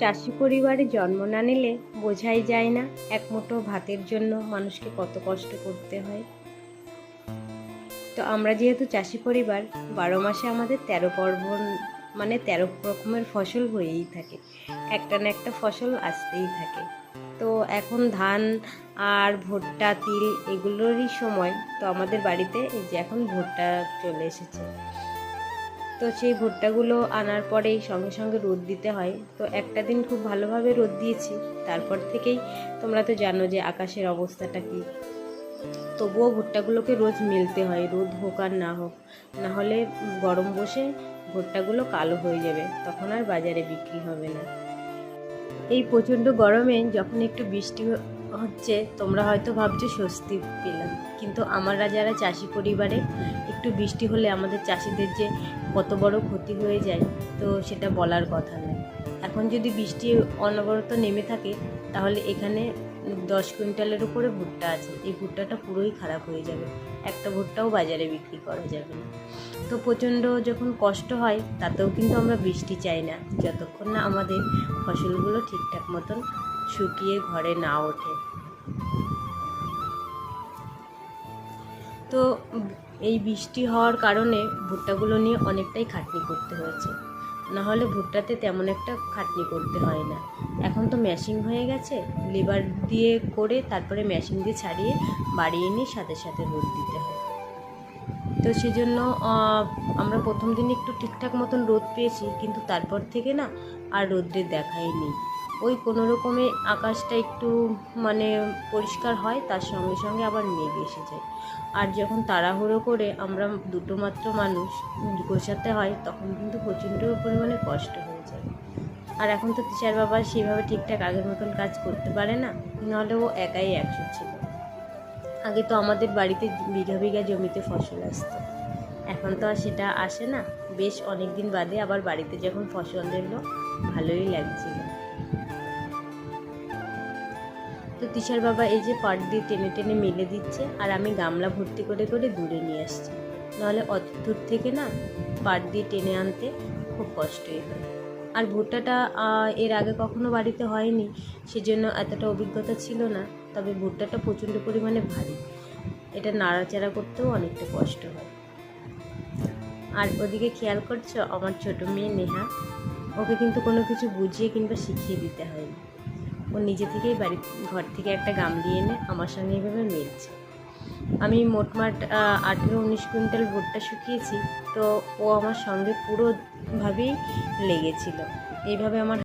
চাষি পরিবারে জন্ম না নিলে বোঝাই যায় না এক মুঠো ভাতের জন্য মানুষকে কত কষ্ট করতে হয়। তো আমরা যেহেতু চাষি পরিবার, 12 মাসে আমাদের 13 পার্বণ, মানে 13 রকমের ফসল হয়েই থাকে, একটা না একটা ফসল আসতেই থাকে। তো এখন ধান আর ভুট্টা, তিল এগুলোরই সময়। তো আমাদের বাড়িতে এই যে এখন ভুট্টা চলে এসেছে। তো সেই ভুট্টাগুলো আনার পরেই সঙ্গে সঙ্গে রোদ দিতে হয়। তো একটা দিন খুব ভালোভাবে রোদ দিয়েছি, তারপর থেকেই তোমরা তো জানো যে আকাশের অবস্থাটা কী। তবুও ভুট্টাগুলোকে রোজ মেলতে হয়, রোদ হোক আর না হোক, না হলে গরম বসে ভুট্টাগুলো কালো হয়ে যাবে, তখন আর বাজারে বিক্রি হবে না। এই প্রচণ্ড গরমে যখন একটু বৃষ্টি হচ্ছে, তোমরা হয়তো ভাবছো স্বস্তি পেলাম, কিন্তু আমরা যারা চাষি পরিবারে, একটু বৃষ্টি হলে আমাদের চাষিদের যে কত বড় ক্ষতি হয়ে যায়, তো সেটা বলার কথা নয়। এখন যদি বৃষ্টি অনবরত নেমে থাকে, তাহলে এখানে 10 কুইন্টালের উপরে ভুট্টা আছে, এই ভুট্টাটা পুরোই খারাপ হয়ে যাবে, একটা ভুট্টাও বাজারে বিক্রি করা যাবে না। তো প্রচণ্ড যখন কষ্ট হয়, তাতেও কিন্তু আমরা বৃষ্টি চাই না, যতক্ষণ না আমাদের ফসলগুলো ঠিকঠাক মতন শুকিয়ে ঘরে না ওঠে। তো এই বৃষ্টি হওয়ার কারণে ভুট্টাগুলো নিয়ে অনেকটাই খাটনি করতে হয়েছে, নাহলে ভুট্টাতে তেমন একটা খাটনি করতে হয় না। এখন তো মেশিন হয়ে গেছে, লেবার দিয়ে করে তারপরে মেশিন দিয়ে ছাড়িয়ে বাড়ি এনে সাথে সাথে রোদ দিতে হয়। তো সেজন্য আমরা প্রথম দিন একটু ঠিকঠাক মতন রোদ পেয়েছি, কিন্তু তারপর থেকে না আর রোদ্রের দেখাই নেই। ওই কোনো রকমে আকাশটা একটু মানে পরিষ্কার হয়, তার সঙ্গে সঙ্গে আবার মেঘ এসে যায়। আর যখন তাড়াহুড়ো করে আমরা দুটো মাত্র মানুষ গোছাতে হয়, তখন কিন্তু প্রচণ্ড পরিমাণে কষ্ট হয়ে যায়। আর এখন তো টিচার বাবা সেভাবে ঠিকঠাক আগের মতন কাজ করতে পারে না, নাহলে ও একাই 100 ছিল। আগে তো আমাদের বাড়িতে বিঘা বিঘা জমিতে ফসল আসতো, এখন তো আর সেটা আসে না। বেশ অনেক দিন বাদে আবার বাড়িতে যখন ফসল এলো, ভালোই লাগছিল। তো তিশার বাবা এই যে পাট দিয়ে টেনে টেনে মেলে দিচ্ছে, আর আমি গামলা ভর্তি করে করে দূরে নিয়ে আসছি, নাহলে অত দূর থেকে না পাট দিয়ে টেনে আনতে খুব কষ্টই হয়। আর ভুট্টাটা এর আগে কখনো বাড়িতে হয়নি, সেজন্য এতটা অভিজ্ঞতা ছিল না। তবে ভুট্টাটা প্রচণ্ড পরিমাণে ভারী, এটা নাড়াচাড়া করতেও অনেকটা কষ্ট হয়। আর ওদিকে খেয়াল করছো আমার ছোট মেয়ে নেহা, ওকে কিন্তু কোনো কিছু বুঝিয়ে কিংবা শিখিয়ে দিতে হয়নি, ও নিজে থেকেই ঘর থেকে একটা গামলি এনে আমার সঙ্গে এইভাবে মেলছে। আমি মোটমাট 18-19 কুইন্টাল ভুট্টা শুকিয়েছি, তো ও আমার সঙ্গে পুরোভাবেই লেগেছিল। এইভাবে আমার